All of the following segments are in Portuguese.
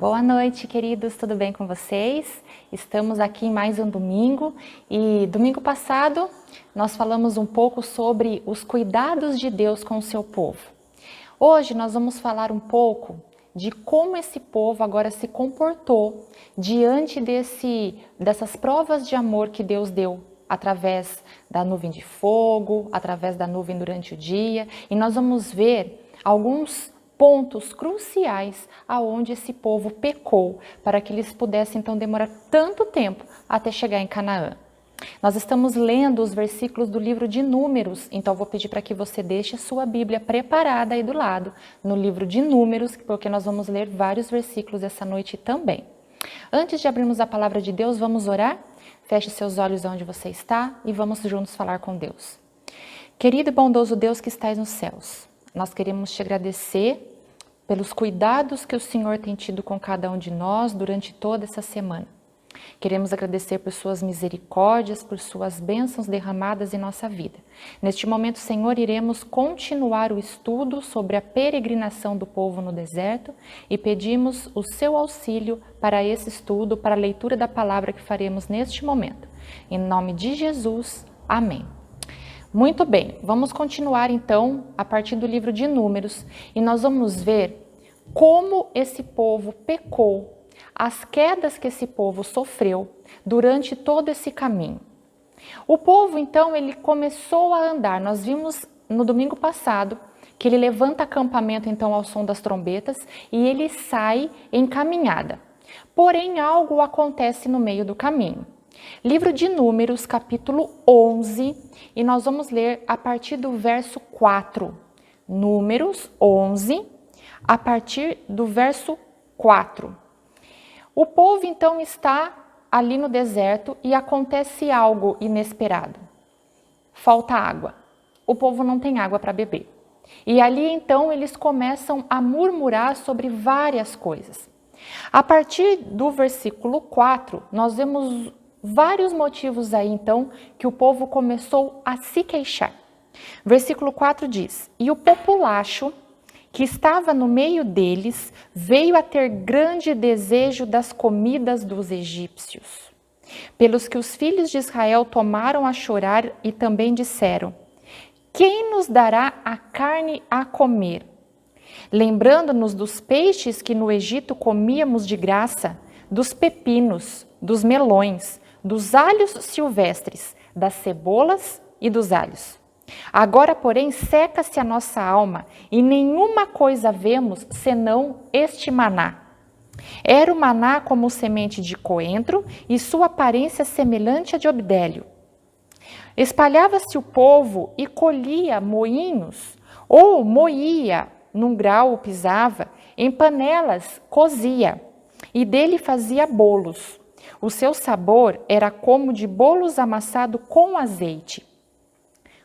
Boa noite, queridos, tudo bem com vocês? Estamos aqui em mais um domingo e domingo passado nós falamos um pouco sobre os cuidados de Deus com o seu povo. Hoje nós vamos falar um pouco de como esse povo agora se comportou diante dessas provas de amor que Deus deu através da nuvem de fogo, através da nuvem durante o dia, e nós vamos ver alguns pontos cruciais aonde esse povo pecou, para que eles pudessem então demorar tanto tempo até chegar em Canaã. Nós estamos lendo os versículos do livro de Números, então vou pedir para que você deixe a sua Bíblia preparada aí do lado, no livro de Números, porque nós vamos ler vários versículos essa noite também. Antes de abrirmos a palavra de Deus, vamos orar? Feche seus olhos onde você está e vamos juntos falar com Deus. Querido e bondoso Deus que estais nos céus, nós queremos te agradecer pelos cuidados que o Senhor tem tido com cada um de nós durante toda essa semana. Queremos agradecer por suas misericórdias, por suas bênçãos derramadas em nossa vida. Neste momento, Senhor, iremos continuar o estudo sobre a peregrinação do povo no deserto e pedimos o seu auxílio para esse estudo, para a leitura da palavra que faremos neste momento. Em nome de Jesus, amém. Muito bem, vamos continuar então a partir do livro de Números e nós vamos ver como esse povo pecou, as quedas que esse povo sofreu durante todo esse caminho. O povo então ele começou a andar, nós vimos no domingo passado que ele levanta acampamento então ao som das trombetas e ele sai em caminhada. Porém algo acontece no meio do caminho. Livro de Números, capítulo 11, e nós vamos ler a partir do verso 4. Números 11, a partir do verso 4. O povo então está ali no deserto e acontece algo inesperado. Falta água. O povo não tem água para beber. E ali então eles começam a murmurar sobre várias coisas. A partir do versículo 4, nós vemos vários motivos aí então que o povo começou a se queixar. Versículo 4 diz: "E o populacho que estava no meio deles veio a ter grande desejo das comidas dos egípcios, pelos que os filhos de Israel tomaram a chorar e também disseram: quem nos dará a carne a comer? Lembrando-nos dos peixes que no Egito comíamos de graça, dos pepinos, dos melões, dos alhos silvestres, das cebolas e dos alhos. Agora, porém, seca-se a nossa alma e nenhuma coisa vemos senão este maná. Era o maná como semente de coentro e sua aparência semelhante à de obdélio. Espalhava-se o povo e colhia moinhos, ou moía num grau pisava, em panelas cozia, e dele fazia bolos. O seu sabor era como de bolos amassado com azeite.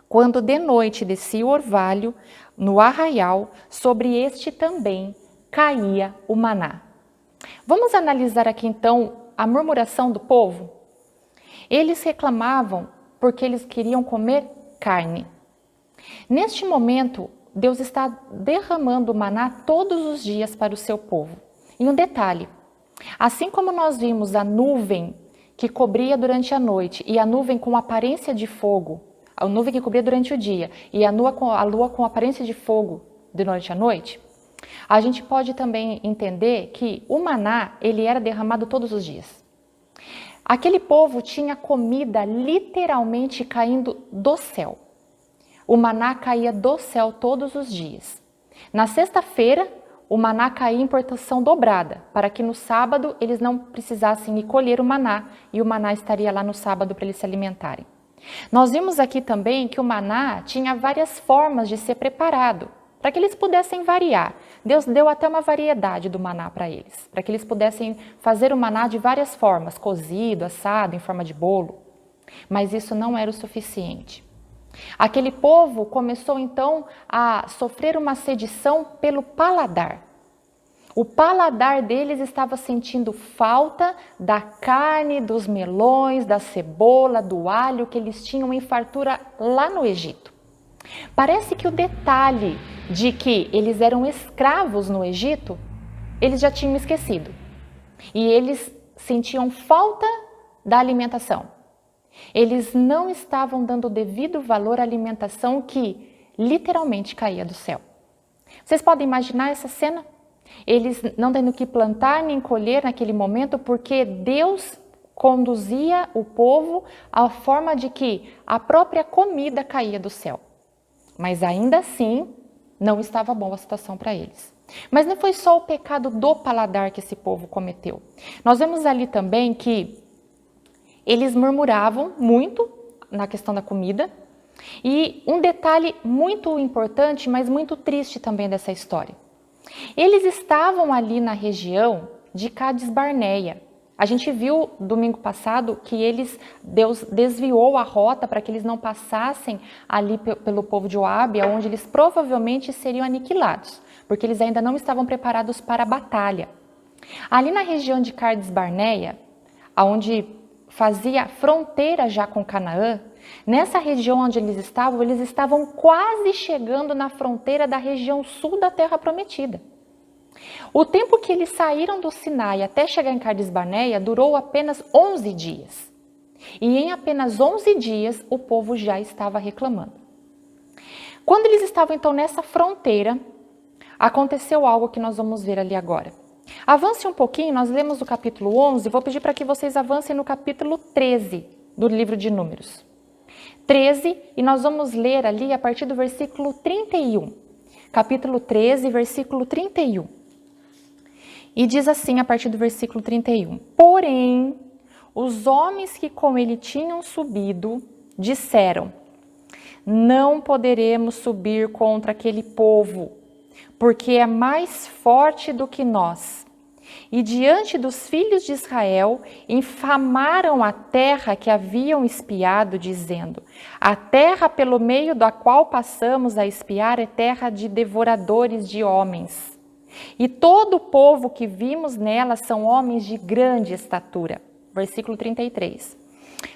Quando de noite descia o orvalho, no arraial, sobre este também caía o maná." Vamos analisar aqui então a murmuração do povo? Eles reclamavam porque eles queriam comer carne. Neste momento, Deus está derramando o maná todos os dias para o seu povo. E um detalhe, assim como nós vimos a nuvem que cobria durante a noite e a nuvem com aparência de fogo, a nuvem que cobria durante o dia e a lua com aparência de fogo de noite à noite, a gente pode também entender que o maná ele era derramado todos os dias. Aquele povo tinha comida literalmente caindo do céu. O maná caía do céu todos os dias. Na sexta-feira, o maná caía em porção dobrada, para que no sábado eles não precisassem ir colher o maná, e o maná estaria lá no sábado para eles se alimentarem. Nós vimos aqui também que o maná tinha várias formas de ser preparado, para que eles pudessem variar. Deus deu até uma variedade do maná para eles, para que eles pudessem fazer o maná de várias formas, cozido, assado, em forma de bolo. Mas isso não era o suficiente. Aquele povo começou então a sofrer uma sedição pelo paladar. O paladar deles estava sentindo falta da carne, dos melões, da cebola, do alho que eles tinham em fartura lá no Egito. Parece que o detalhe de que eles eram escravos no Egito, eles já tinham esquecido. E eles sentiam falta da alimentação. Eles não estavam dando o devido valor à alimentação que literalmente caía do céu. Vocês podem imaginar essa cena? Eles não tendo que plantar nem colher naquele momento porque Deus conduzia o povo à forma de que a própria comida caía do céu. Mas ainda assim, não estava boa a situação para eles. Mas não foi só o pecado do paladar que esse povo cometeu. Nós vemos ali também que eles murmuravam muito na questão da comida. E um detalhe muito importante, mas muito triste também dessa história. Eles estavam ali na região de Cades Barneia. A gente viu domingo passado que Deus desviou a rota para que eles não passassem ali pelo povo de Joabe, onde eles provavelmente seriam aniquilados, porque eles ainda não estavam preparados para a batalha. Ali na região de Cades Barneia, onde fazia fronteira já com Canaã, nessa região onde eles estavam quase chegando na fronteira da região sul da Terra Prometida. O tempo que eles saíram do Sinai até chegar em Cades Barneia durou apenas 11 dias. E em apenas 11 dias o povo já estava reclamando. Quando eles estavam então nessa fronteira, aconteceu algo que nós vamos ver ali agora. Avance um pouquinho, nós lemos o capítulo 11, vou pedir para que vocês avancem no capítulo 13 do livro de Números. 13, e nós vamos ler ali a partir do versículo 31. Capítulo 13, versículo 31. E diz assim a partir do versículo 31. Porém, os homens que com ele tinham subido disseram: não poderemos subir contra aquele povo, porque é mais forte do que nós. E diante dos filhos de Israel, infamaram a terra que haviam espiado, dizendo: a terra pelo meio da qual passamos a espiar é terra de devoradores de homens. E todo o povo que vimos nela são homens de grande estatura. Versículo 33.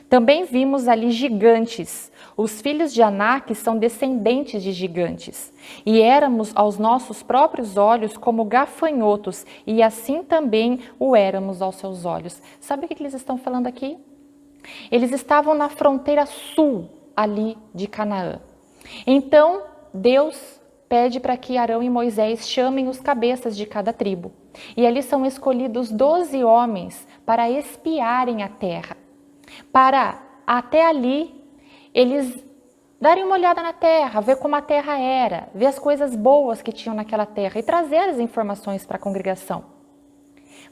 Também vimos ali gigantes. Os filhos de Anak são descendentes de gigantes. E éramos aos nossos próprios olhos como gafanhotos, e assim também o éramos aos seus olhos. Sabe o que eles estão falando aqui? Eles estavam na fronteira sul ali de Canaã. Então, Deus pede para que Arão e Moisés chamem os cabeças de cada tribo. E ali são escolhidos 12 homens para espiarem a terra. Para, até ali, eles darem uma olhada na terra, ver como a terra era, ver as coisas boas que tinham naquela terra e trazer as informações para a congregação.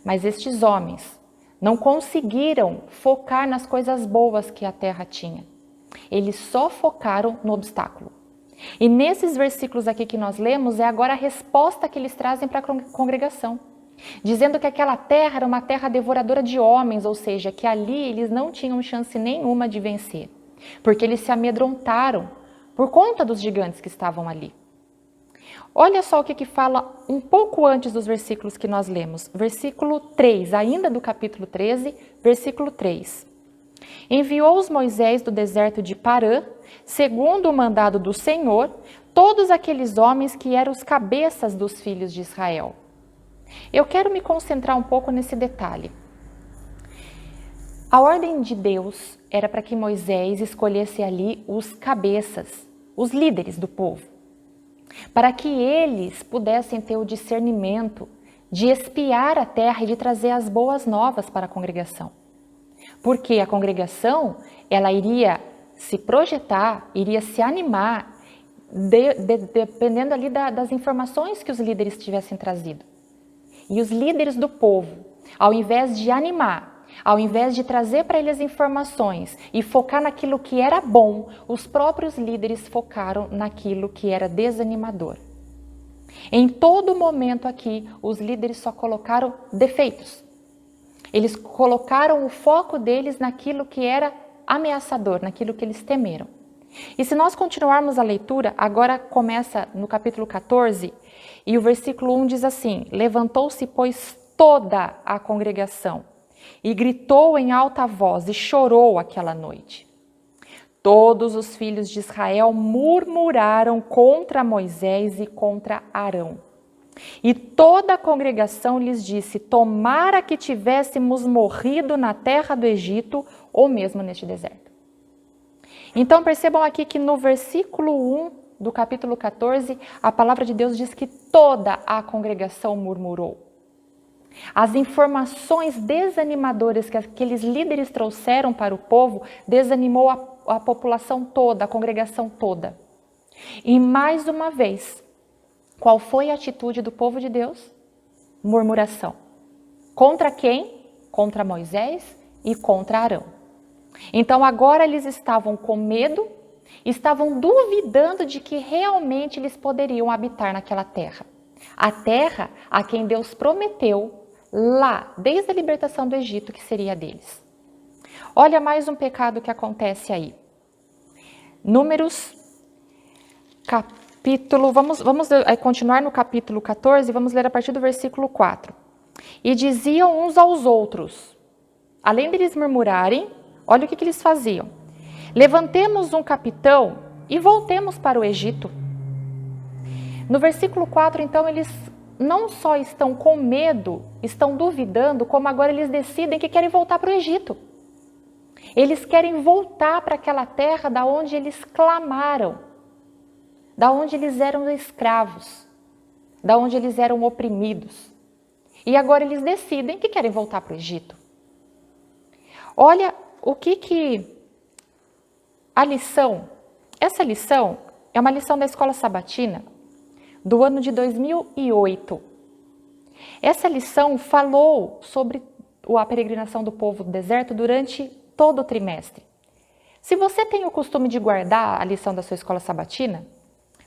Mas estes homens não conseguiram focar nas coisas boas que a terra tinha. Eles só focaram no obstáculo. E nesses versículos aqui que nós lemos, é agora a resposta que eles trazem para a congregação. Dizendo que aquela terra era uma terra devoradora de homens, ou seja, que ali eles não tinham chance nenhuma de vencer. Porque eles se amedrontaram por conta dos gigantes que estavam ali. Olha só o que fala um pouco antes dos versículos que nós lemos. Versículo 3, ainda do capítulo 13, versículo 3. Enviou-os Moisés do deserto de Parã, segundo o mandado do Senhor, todos aqueles homens que eram os cabeças dos filhos de Israel. Eu quero me concentrar um pouco nesse detalhe. A ordem de Deus era para que Moisés escolhesse ali os cabeças, os líderes do povo, para que eles pudessem ter o discernimento de espiar a terra e de trazer as boas novas para a congregação. Porque a congregação, ela iria se projetar, iria se animar, dependendo ali das informações que os líderes tivessem trazido. E os líderes do povo, ao invés de animar, ao invés de trazer para eles informações e focar naquilo que era bom, os próprios líderes focaram naquilo que era desanimador. Em todo momento aqui, os líderes só colocaram defeitos. Eles colocaram o foco deles naquilo que era ameaçador, naquilo que eles temeram. E se nós continuarmos a leitura, agora começa no capítulo 14, e o versículo 1 diz assim: levantou-se, pois, toda a congregação, e gritou em alta voz, e chorou aquela noite. Todos os filhos de Israel murmuraram contra Moisés e contra Arão. E toda a congregação lhes disse: tomara que tivéssemos morrido na terra do Egito, ou mesmo neste deserto. Então percebam aqui que no versículo 1 do capítulo 14, a palavra de Deus diz que toda a congregação murmurou. As informações desanimadoras que aqueles líderes trouxeram para o povo desanimou a população toda, a congregação toda. E mais uma vez, qual foi a atitude do povo de Deus? Murmuração. Contra quem? Contra Moisés e contra Arão. Então agora eles estavam com medo, estavam duvidando de que realmente eles poderiam habitar naquela terra. A terra a quem Deus prometeu lá, desde a libertação do Egito, que seria deles. Olha mais um pecado que acontece aí. Números, capítulo, vamos continuar no capítulo 14, vamos ler a partir do versículo 4. E diziam uns aos outros, além deles murmurarem, olha o que eles faziam. Levantemos um capitão e voltemos para o Egito. No versículo 4, então, eles não só estão com medo, estão duvidando, como agora eles decidem que querem voltar para o Egito. Eles querem voltar para aquela terra da onde eles clamaram, da onde eles eram escravos, da onde eles eram oprimidos. E agora eles decidem que querem voltar para o Egito. Olha o que a lição, essa lição é uma lição da Escola Sabatina do ano de 2008. Essa lição falou sobre a peregrinação do povo do deserto durante todo o trimestre. Se você tem o costume de guardar a lição da sua escola sabatina,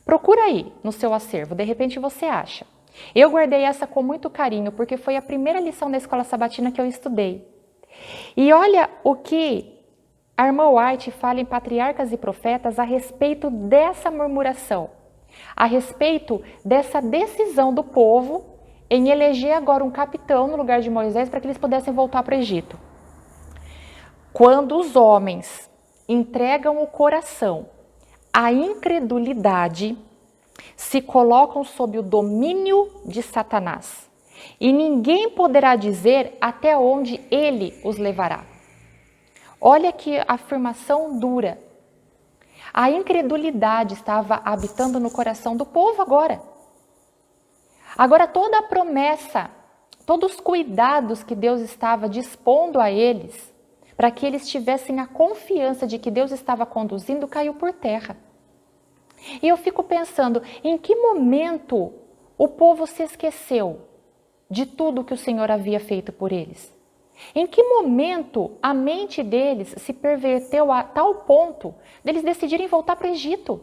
procura aí no seu acervo, de repente você acha. Eu guardei essa com muito carinho, porque foi a primeira lição da escola sabatina que eu estudei. E olha o que a irmã White fala em Patriarcas e Profetas a respeito dessa murmuração, a respeito dessa decisão do povo em eleger agora um capitão no lugar de Moisés para que eles pudessem voltar para o Egito. Quando os homens entregam o coração à incredulidade, se colocam sob o domínio de Satanás, e ninguém poderá dizer até onde ele os levará. Olha que afirmação dura. A incredulidade estava habitando no coração do povo agora. Agora toda a promessa, todos os cuidados que Deus estava dispondo a eles, para que eles tivessem a confiança de que Deus estava conduzindo, caiu por terra. E eu fico pensando, em que momento o povo se esqueceu de tudo que o Senhor havia feito por eles? Em que momento a mente deles se perverteu a tal ponto deles decidirem voltar para o Egito?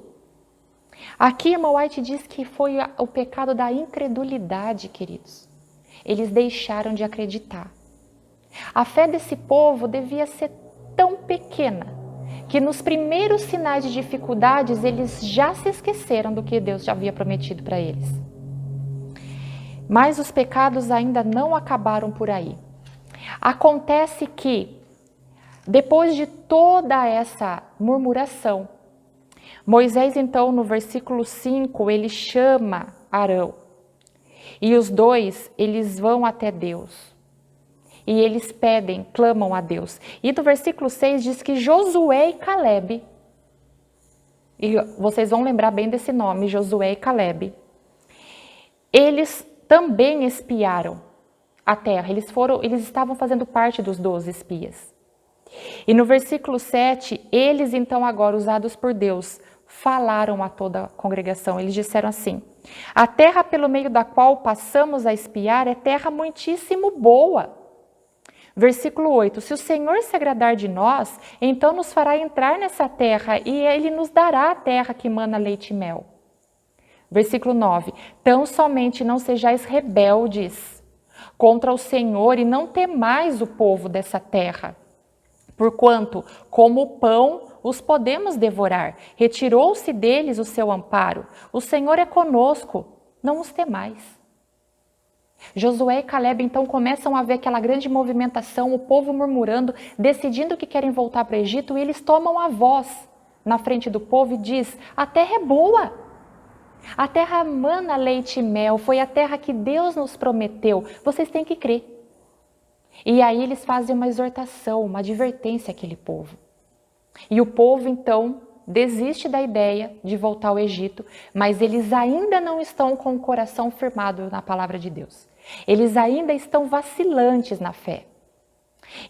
Aqui, irmã White diz que foi o pecado da incredulidade, queridos. Eles deixaram de acreditar. A fé desse povo devia ser tão pequena que nos primeiros sinais de dificuldades eles já se esqueceram do que Deus já havia prometido para eles. Mas os pecados ainda não acabaram por aí. Acontece que, depois de toda essa murmuração, Moisés, então, no versículo 5, ele chama Arão. E os dois, eles vão até Deus. E eles pedem, clamam a Deus. E no versículo 6 diz que Josué e Calebe, e vocês vão lembrar bem desse nome, Josué e Calebe, eles também espiaram a terra. Eles estavam fazendo parte dos 12 espias. E no versículo 7, eles então agora, usados por Deus, falaram a toda a congregação. Eles disseram assim: a terra pelo meio da qual passamos a espiar é terra muitíssimo boa. Versículo 8, se o Senhor se agradar de nós, então nos fará entrar nessa terra e Ele nos dará a terra que mana leite e mel. Versículo 9, tão somente não sejais rebeldes contra o Senhor e não temais o povo dessa terra, porquanto, como pão, os podemos devorar. Retirou-se deles o seu amparo. O Senhor é conosco, não os temais. Josué e Calebe então começam a ver aquela grande movimentação, o povo murmurando, decidindo que querem voltar para o Egito, e eles tomam a voz na frente do povo e diz: a terra é boa, a terra mana leite e mel, foi a terra que Deus nos prometeu, vocês têm que crer. E aí eles fazem uma exortação, uma advertência àquele povo. E o povo então desiste da ideia de voltar ao Egito, mas eles ainda não estão com o coração firmado na palavra de Deus. Eles ainda estão vacilantes na fé.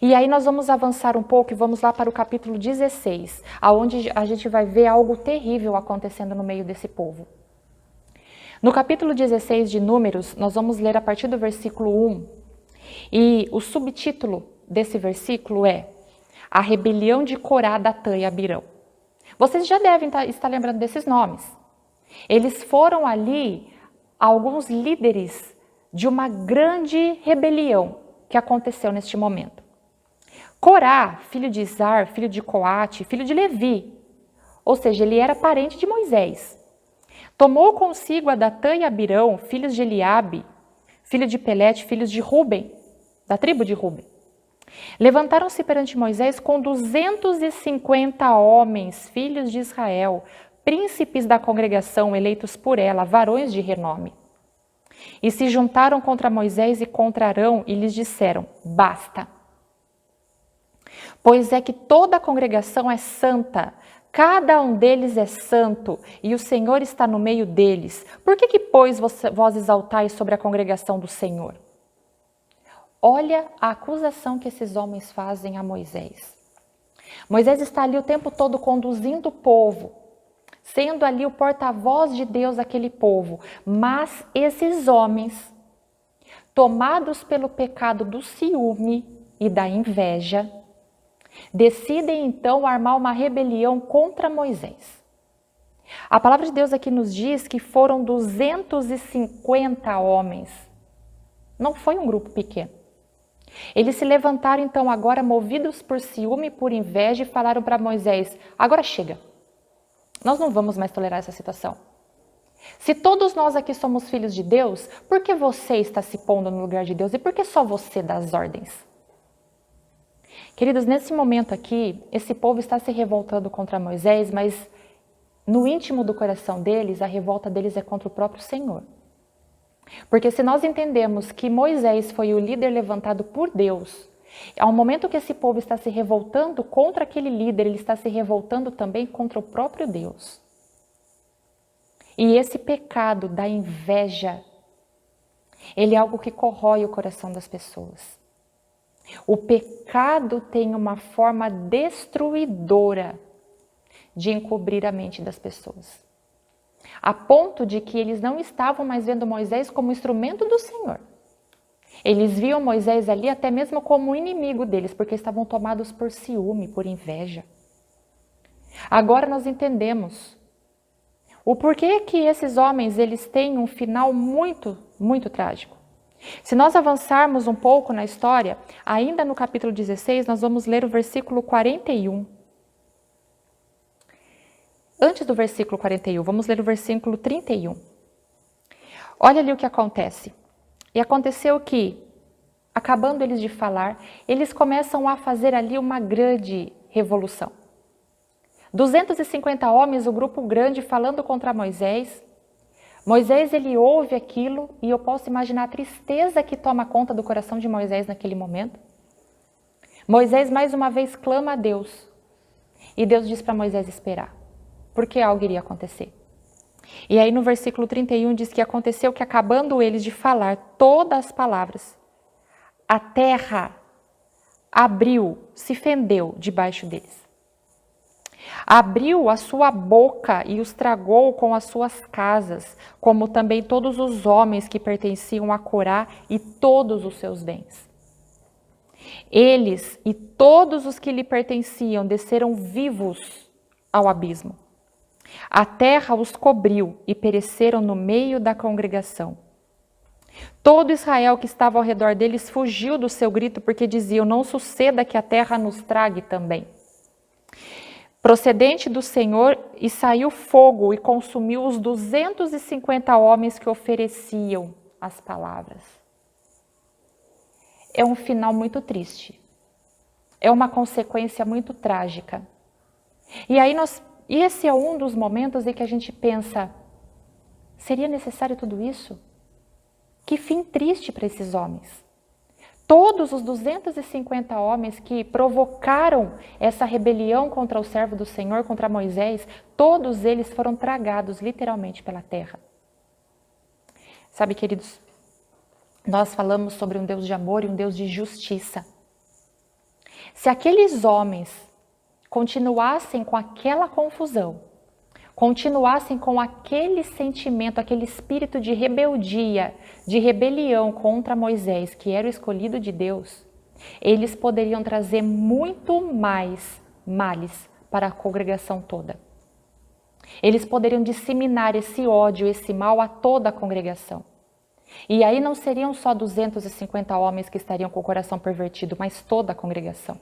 E aí nós vamos avançar um pouco e vamos lá para o capítulo 16, aonde a gente vai ver algo terrível acontecendo no meio desse povo. No capítulo 16 de Números, nós vamos ler a partir do versículo 1, e o subtítulo desse versículo é A Rebelião de Corá, Datã e Abirão. Vocês já devem estar lembrando desses nomes. Eles foram ali alguns líderes de uma grande rebelião que aconteceu neste momento. Corá, filho de Izar, filho de Coate, filho de Levi, ou seja, ele era parente de Moisés. Tomou consigo a Datã e Abirão, filhos de Eliabe, filho de Pelete, filhos de Ruben, da tribo de Ruben. Levantaram-se perante Moisés com 250 homens, filhos de Israel, príncipes da congregação, eleitos por ela, varões de renome. E se juntaram contra Moisés e contra Arão e lhes disseram: basta. Pois é que toda a congregação é santa, cada um deles é santo, e o Senhor está no meio deles. Por que pois, vós exaltais sobre a congregação do Senhor? Olha a acusação que esses homens fazem a Moisés. Moisés está ali o tempo todo conduzindo o povo, sendo ali o porta-voz de Deus àquele povo. Mas esses homens, tomados pelo pecado do ciúme, e da inveja, decidem então armar uma rebelião contra Moisés. A palavra de Deus aqui nos diz que foram 250 homens. Não foi um grupo pequeno. Eles se levantaram então agora movidos por ciúme e por inveja e falaram para Moisés: agora chega, nós não vamos mais tolerar essa situação. Se todos nós aqui somos filhos de Deus, por que você está se pondo no lugar de Deus e por que só você dá as ordens? Queridos, nesse momento aqui, esse povo está se revoltando contra Moisés, mas no íntimo do coração deles, a revolta deles é contra o próprio Senhor. Porque se nós entendemos que Moisés foi o líder levantado por Deus, ao momento que esse povo está se revoltando contra aquele líder, ele está se revoltando também contra o próprio Deus. E esse pecado da inveja, ele é algo que corrói o coração das pessoas. O pecado tem uma forma destruidora de encobrir a mente das pessoas. A ponto de que eles não estavam mais vendo Moisés como instrumento do Senhor. Eles viam Moisés ali até mesmo como inimigo deles, porque estavam tomados por ciúme, por inveja. Agora nós entendemos o porquê que esses homens eles têm um final muito, muito trágico. Se nós avançarmos um pouco na história, ainda no capítulo 16, nós vamos ler o versículo 41. Antes do versículo 41, vamos ler o versículo 31. Olha ali o que acontece. E aconteceu que, acabando eles de falar, eles começam a fazer ali uma grande revolução. 250 homens, o grupo grande, falando contra Moisés. Moisés, ele ouve aquilo e eu posso imaginar a tristeza que toma conta do coração de Moisés naquele momento. Moisés, mais uma vez, clama a Deus. E Deus diz para Moisés esperar, porque algo iria acontecer. E aí no versículo 31 diz que aconteceu que, acabando eles de falar todas as palavras, a terra abriu, se fendeu debaixo deles. Abriu a sua boca e os tragou com as suas casas, como também todos os homens que pertenciam a Corá e todos os seus bens. Eles e todos os que lhe pertenciam desceram vivos ao abismo. A terra os cobriu e pereceram no meio da congregação. Todo Israel que estava ao redor deles fugiu do seu grito, porque diziam: não suceda que a terra nos trague também. Procedente do Senhor, e saiu fogo e consumiu os 250 homens que ofereciam as palavras. É um final muito triste. É uma consequência muito trágica. E esse é um dos momentos em que a gente pensa: seria necessário tudo isso? Que fim triste para esses homens. Todos os 250 homens que provocaram essa rebelião contra o servo do Senhor, contra Moisés, todos eles foram tragados literalmente pela terra. Sabe, queridos, nós falamos sobre um Deus de amor e um Deus de justiça. Se aqueles homens continuassem com aquela confusão, continuassem com aquele sentimento, aquele espírito de rebeldia, de rebelião contra Moisés, que era o escolhido de Deus, eles poderiam trazer muito mais males para a congregação toda. Eles poderiam disseminar esse ódio, esse mal a toda a congregação. E aí não seriam só 250 homens que estariam com o coração pervertido, mas toda a congregação.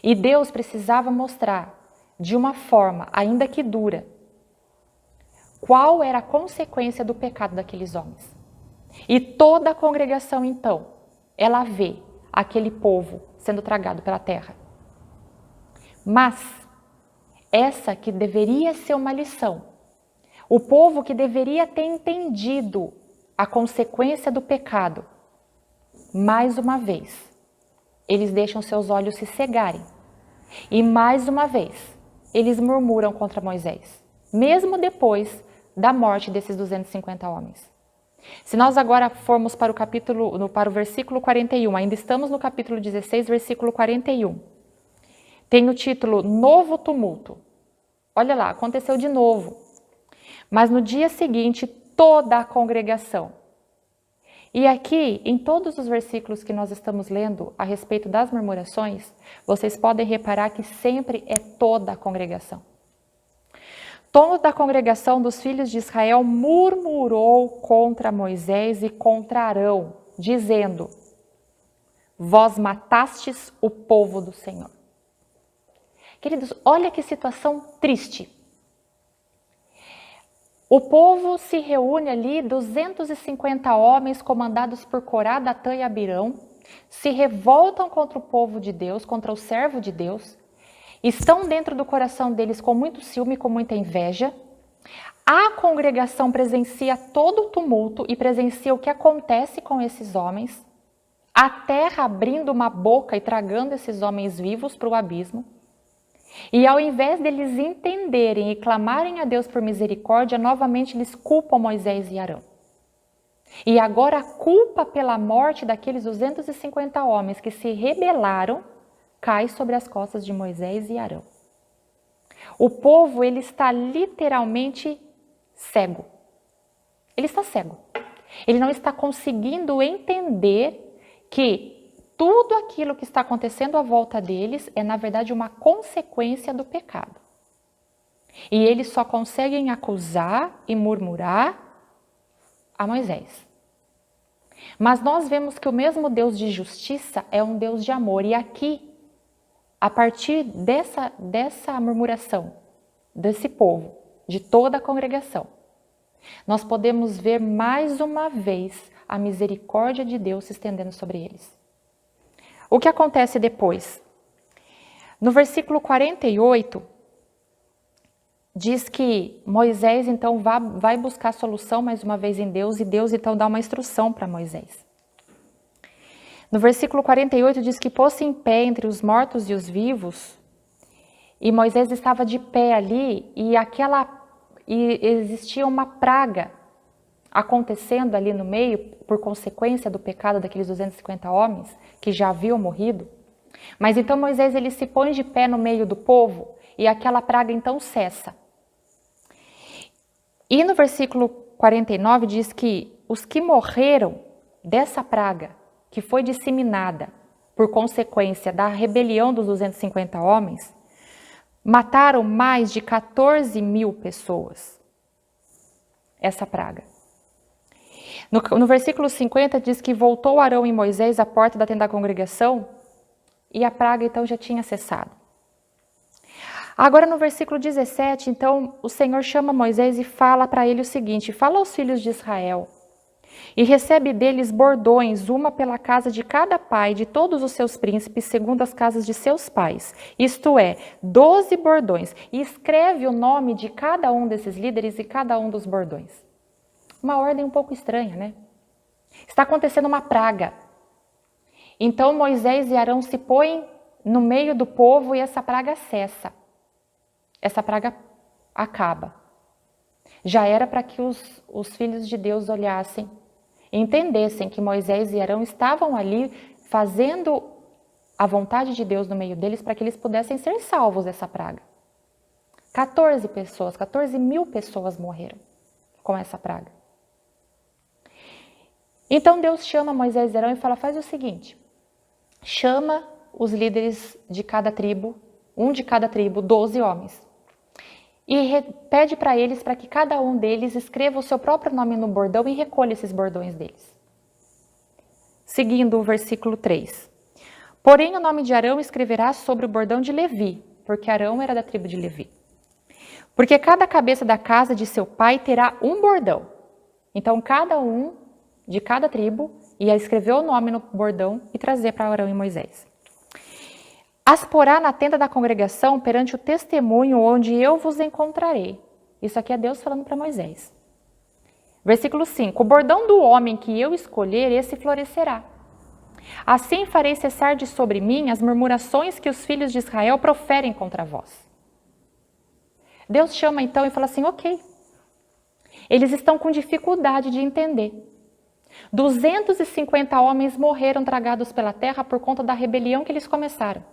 E Deus precisava mostrar, de uma forma, ainda que dura, qual era a consequência do pecado daqueles homens. E toda a congregação, então, ela vê aquele povo sendo tragado pela terra. Mas, essa que deveria ser uma lição, o povo que deveria ter entendido a consequência do pecado, mais uma vez, eles deixam seus olhos se cegarem. E mais uma vez, eles murmuram contra Moisés, mesmo depois da morte desses 250 homens. Se nós agora formos para o versículo 41, ainda estamos no capítulo 16, versículo 41. Tem o título Novo Tumulto. Olha lá, aconteceu de novo. Mas no dia seguinte, toda a congregação E aqui, em todos os versículos que nós estamos lendo a respeito das murmurações, vocês podem reparar que sempre é toda a congregação. Toda a congregação dos filhos de Israel murmurou contra Moisés e contra Arão, dizendo: vós matastes o povo do Senhor. Queridos, olha que situação triste. O povo se reúne ali, 250 homens comandados por Corá, Datã e Abirão, se revoltam contra o povo de Deus, contra o servo de Deus, estão dentro do coração deles com muito ciúme, com muita inveja. A congregação presencia todo o tumulto e presencia o que acontece com esses homens, a terra abrindo uma boca e tragando esses homens vivos para o abismo. E ao invés deles entenderem e clamarem a Deus por misericórdia, novamente eles culpam Moisés e Arão. E agora a culpa pela morte daqueles 250 homens que se rebelaram cai sobre as costas de Moisés e Arão. O povo, ele está literalmente cego. Ele está cego. Ele não está conseguindo entender que tudo aquilo que está acontecendo à volta deles é, na verdade, uma consequência do pecado. E eles só conseguem acusar e murmurar a Moisés. Mas nós vemos que o mesmo Deus de justiça é um Deus de amor. E aqui, a partir dessa murmuração, desse povo, de toda a congregação, nós podemos ver mais uma vez a misericórdia de Deus se estendendo sobre eles. O que acontece depois? No versículo 48, diz que Moisés então vai buscar solução mais uma vez em Deus, e Deus então dá uma instrução para Moisés. No versículo 48 diz que pôs-se em pé entre os mortos e os vivos, e Moisés estava de pé ali, e existia uma praga acontecendo ali no meio, por consequência do pecado daqueles 250 homens, que já haviam morrido. Mas então Moisés, ele se põe de pé no meio do povo, e aquela praga então cessa. E no versículo 49 diz que os que morreram dessa praga, que foi disseminada por consequência da rebelião dos 250 homens, mataram mais de 14 mil pessoas. Essa praga. No versículo 50 diz que voltou Arão e Moisés à porta da tenda da congregação, e a praga então já tinha cessado. Agora no versículo 17, então o Senhor chama Moisés e fala para ele o seguinte: fala aos filhos de Israel e recebe deles bordões, uma pela casa de cada pai de todos os seus príncipes, segundo as casas de seus pais, isto é, 12 bordões, e escreve o nome de cada um desses líderes e cada um dos bordões. Uma ordem um pouco estranha, né? Está acontecendo uma praga. Então Moisés e Arão se põem no meio do povo e essa praga cessa. Essa praga acaba. Já era para que os filhos de Deus olhassem e entendessem que Moisés e Arão estavam ali fazendo a vontade de Deus no meio deles para que eles pudessem ser salvos dessa praga. 14 mil pessoas morreram com essa praga. Então Deus chama Moisés e Arão e fala: faz o seguinte, chama os líderes de cada tribo, um de cada tribo, 12 homens, e pede para eles para que cada um deles escreva o seu próprio nome no bordão e recolha esses bordões deles. Seguindo o versículo 3. Porém, o nome de Arão escreverá sobre o bordão de Levi, porque Arão era da tribo de Levi. Porque cada cabeça da casa de seu pai terá um bordão. Então, cada um de cada tribo ia escrever o nome no bordão e trazer para Arão e Moisés. As porá na tenda da congregação perante o testemunho onde eu vos encontrarei. Isso aqui é Deus falando para Moisés. Versículo 5. O bordão do homem que eu escolher, esse florescerá. Assim farei cessar de sobre mim as murmurações que os filhos de Israel proferem contra vós. Deus chama então e fala assim: ok. Eles estão com dificuldade de entender. 250 homens morreram tragados pela terra por conta da rebelião que eles começaram.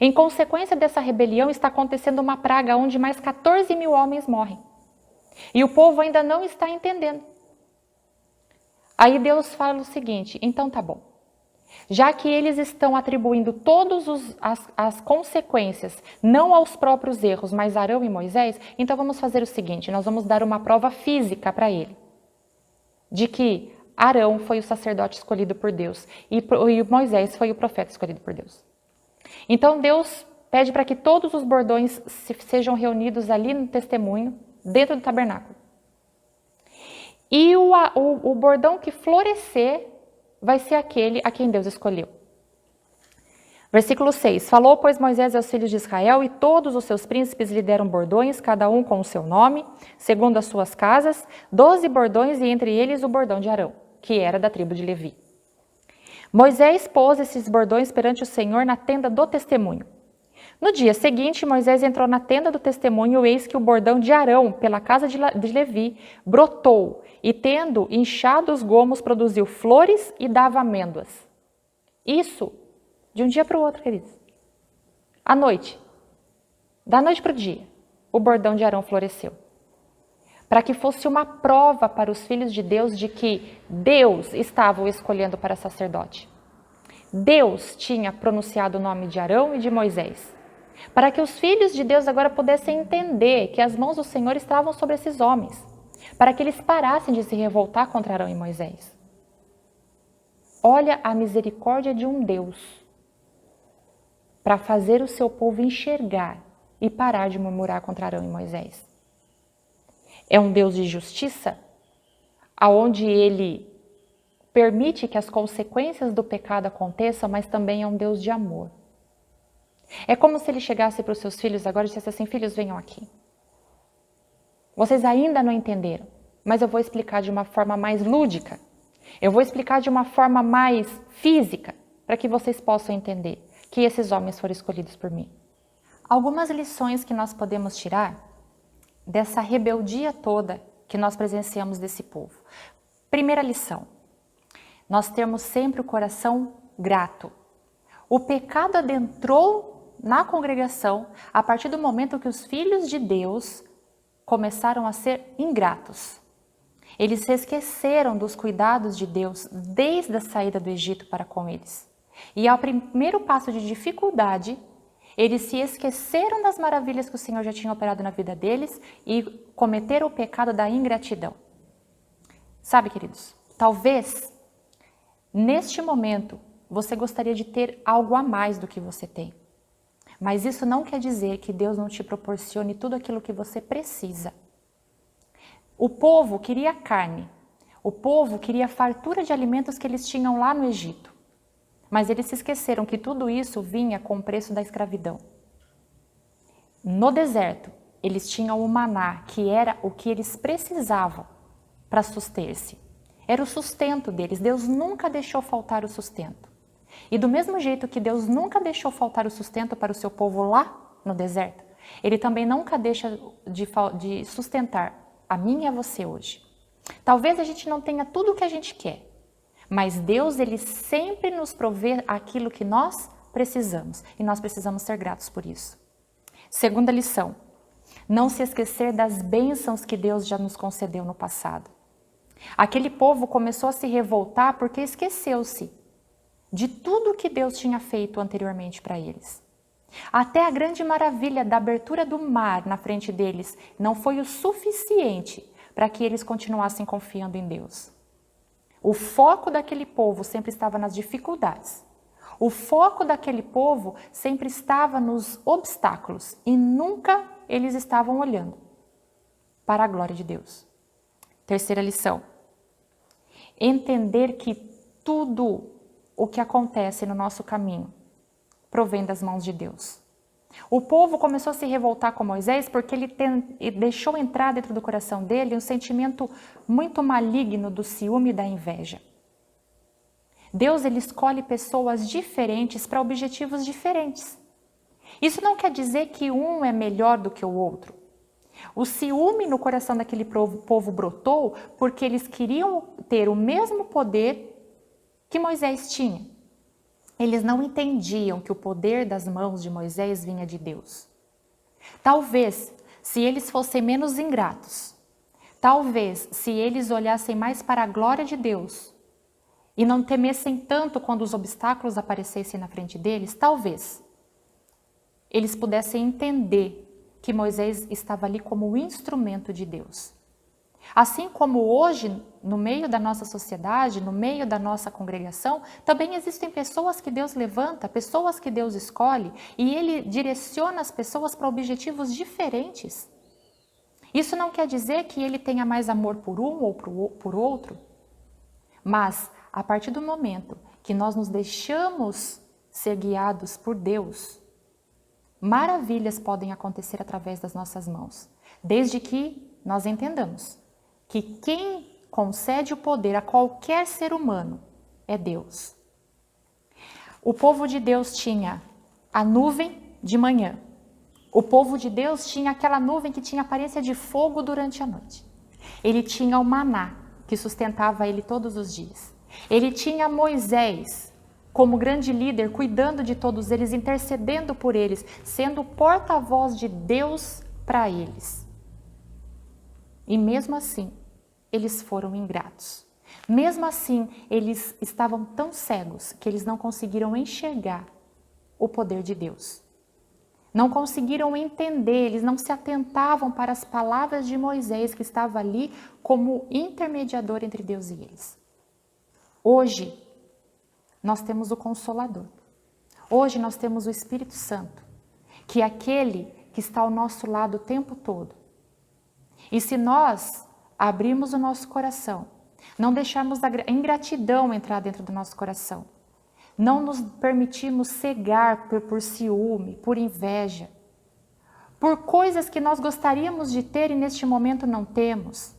Em consequência dessa rebelião, está acontecendo uma praga onde mais 14 mil homens morrem. E o povo ainda não está entendendo. Aí Deus fala o seguinte, então tá bom. Já que eles estão atribuindo todas as consequências, não aos próprios erros, mas a Arão e Moisés, então vamos fazer o seguinte, nós vamos dar uma prova física para ele, de que Arão foi o sacerdote escolhido por Deus e Moisés foi o profeta escolhido por Deus. Então Deus pede para que todos os bordões sejam reunidos ali no testemunho, dentro do tabernáculo. E o bordão que florescer vai ser aquele a quem Deus escolheu. Versículo 6. Falou, pois, Moisés aos filhos de Israel, e todos os seus príncipes lhe deram bordões, cada um com o seu nome, segundo as suas casas, 12 bordões, e entre eles o bordão de Arão, que era da tribo de Levi. Moisés pôs esses bordões perante o Senhor na tenda do testemunho. No dia seguinte, Moisés entrou na tenda do testemunho, eis que o bordão de Arão, pela casa de Levi, brotou, e tendo inchado os gomos, produziu flores e dava amêndoas. Isso de um dia para o outro, queridos. À noite, da noite para o dia, o bordão de Arão floresceu. Para que fosse uma prova para os filhos de Deus de que Deus estava o escolhendo para sacerdote. Deus tinha pronunciado o nome de Arão e de Moisés. Para que os filhos de Deus agora pudessem entender que as mãos do Senhor estavam sobre esses homens. Para que eles parassem de se revoltar contra Arão e Moisés. Olha a misericórdia de um Deus para fazer o seu povo enxergar e parar de murmurar contra Arão e Moisés. É um Deus de justiça, aonde ele permite que as consequências do pecado aconteçam, mas também é um Deus de amor. É como se ele chegasse para os seus filhos agora e dissesse assim, filhos, venham aqui. Vocês ainda não entenderam, mas eu vou explicar de uma forma mais lúdica. Eu vou explicar de uma forma mais física, para que vocês possam entender que esses homens foram escolhidos por mim. Algumas lições que nós podemos tirar dessa rebeldia toda que nós presenciamos desse povo. Primeira lição, nós temos sempre o coração grato. O pecado adentrou na congregação a partir do momento que os filhos de Deus começaram a ser ingratos. Eles se esqueceram dos cuidados de Deus desde a saída do Egito para com eles. E ao primeiro passo de dificuldade, eles se esqueceram das maravilhas que o Senhor já tinha operado na vida deles e cometeram o pecado da ingratidão. Sabe, queridos, talvez neste momento você gostaria de ter algo a mais do que você tem. Mas isso não quer dizer que Deus não te proporcione tudo aquilo que você precisa. O povo queria carne, o povo queria a fartura de alimentos que eles tinham lá no Egito. Mas eles se esqueceram que tudo isso vinha com o preço da escravidão. No deserto, eles tinham o maná, que era o que eles precisavam para suster-se. Era o sustento deles, Deus nunca deixou faltar o sustento. E do mesmo jeito que Deus nunca deixou faltar o sustento para o seu povo lá no deserto, Ele também nunca deixa de sustentar a mim e a você hoje. Talvez a gente não tenha tudo o que a gente quer, mas Deus, Ele sempre nos provê aquilo que nós precisamos. E nós precisamos ser gratos por isso. Segunda lição, não se esquecer das bênçãos que Deus já nos concedeu no passado. Aquele povo começou a se revoltar porque esqueceu-se de tudo que Deus tinha feito anteriormente para eles. Até a grande maravilha da abertura do mar na frente deles não foi o suficiente para que eles continuassem confiando em Deus. O foco daquele povo sempre estava nas dificuldades. O foco daquele povo sempre estava nos obstáculos e nunca eles estavam olhando para a glória de Deus. Terceira lição, entender que tudo o que acontece no nosso caminho provém das mãos de Deus. O povo começou a se revoltar com Moisés porque ele deixou entrar dentro do coração dele um sentimento muito maligno do ciúme e da inveja. Deus, ele escolhe pessoas diferentes para objetivos diferentes. Isso não quer dizer que um é melhor do que o outro. O ciúme no coração daquele povo brotou porque eles queriam ter o mesmo poder que Moisés tinha. Eles não entendiam que o poder das mãos de Moisés vinha de Deus. Talvez, se eles fossem menos ingratos, Talvez, se eles olhassem mais para a glória de Deus e não temessem tanto quando os obstáculos aparecessem na frente deles, talvez eles pudessem entender que Moisés estava ali como instrumento de Deus. Assim como hoje, no meio da nossa sociedade, no meio da nossa congregação, também existem pessoas que Deus levanta, pessoas que Deus escolhe, e Ele direciona as pessoas para objetivos diferentes. Isso não quer dizer que Ele tenha mais amor por um ou por outro, mas a partir do momento que nós nos deixamos ser guiados por Deus, maravilhas podem acontecer através das nossas mãos, desde que nós entendamos que quem concede o poder a qualquer ser humano é Deus. O povo de Deus tinha a nuvem de manhã. O povo de Deus tinha aquela nuvem que tinha aparência de fogo durante a noite. Ele tinha o maná, que sustentava ele todos os dias. Ele tinha Moisés como grande líder, cuidando de todos eles, intercedendo por eles, sendo o porta-voz de Deus para eles. E mesmo assim, eles foram ingratos. Mesmo assim, eles estavam tão cegos que eles não conseguiram enxergar o poder de Deus. Não conseguiram entender, eles não se atentavam para as palavras de Moisés, que estava ali como intermediador entre Deus e eles. Hoje, nós temos o Consolador. Hoje nós temos o Espírito Santo, que é aquele que está ao nosso lado o tempo todo. E se nós abrirmos o nosso coração, não deixarmos a ingratidão entrar dentro do nosso coração, não nos permitirmos cegar por ciúme, por inveja, por coisas que nós gostaríamos de ter e neste momento não temos,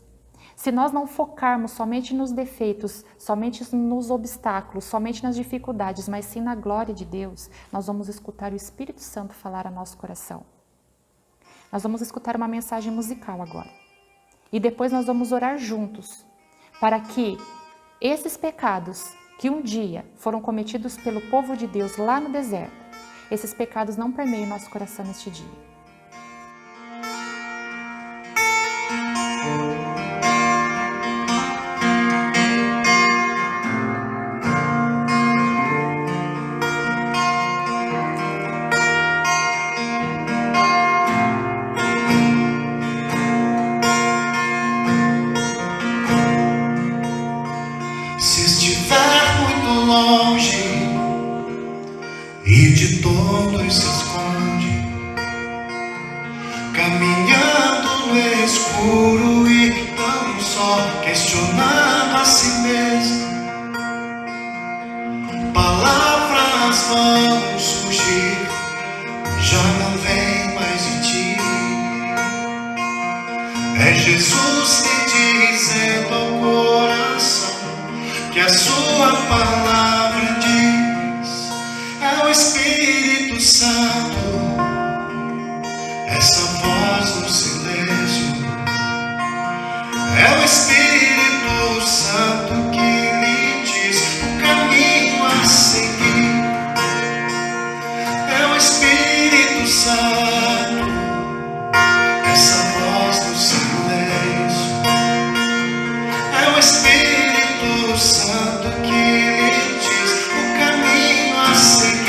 se nós não focarmos somente nos defeitos, somente nos obstáculos, somente nas dificuldades, mas sim na glória de Deus, nós vamos escutar o Espírito Santo falar ao nosso coração. Nós vamos escutar uma mensagem musical agora. E depois nós vamos orar juntos, para que esses pecados que um dia foram cometidos pelo povo de Deus lá no deserto, esses pecados não permeiem nosso coração neste dia. Se estiver muito longe e de todos se esconde, caminhando no escuro e tão só, questionando a si mesmo, palavras vão surgir, já não vem mais de ti. É Jesus te dizendo ao coração que a sua palavra diz. É o Espírito Santo, essa voz no silêncio. É o Espírito Santo que lhe diz o caminho a seguir. É o Espírito Santo, essa voz no silêncio. É o Espírito Santo que lhe diz o caminho a seguir.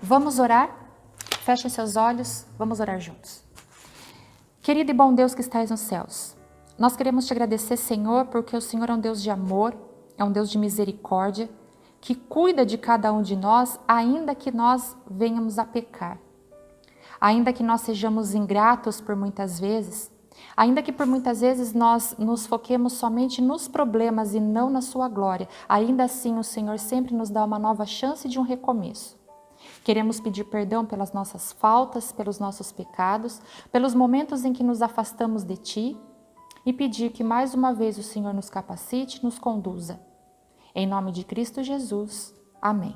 Vamos orar? Feche seus olhos, vamos orar juntos. Querido e bom Deus que estais nos céus, nós queremos te agradecer, Senhor, porque o Senhor é um Deus de amor, é um Deus de misericórdia, que cuida de cada um de nós, ainda que nós venhamos a pecar. Ainda que nós sejamos ingratos por muitas vezes, ainda que por muitas vezes nós nos foquemos somente nos problemas e não na sua glória, ainda assim o Senhor sempre nos dá uma nova chance de um recomeço. Queremos pedir perdão pelas nossas faltas, pelos nossos pecados, pelos momentos em que nos afastamos de Ti e pedir que mais uma vez o Senhor nos capacite e nos conduza. Em nome de Cristo Jesus. Amém.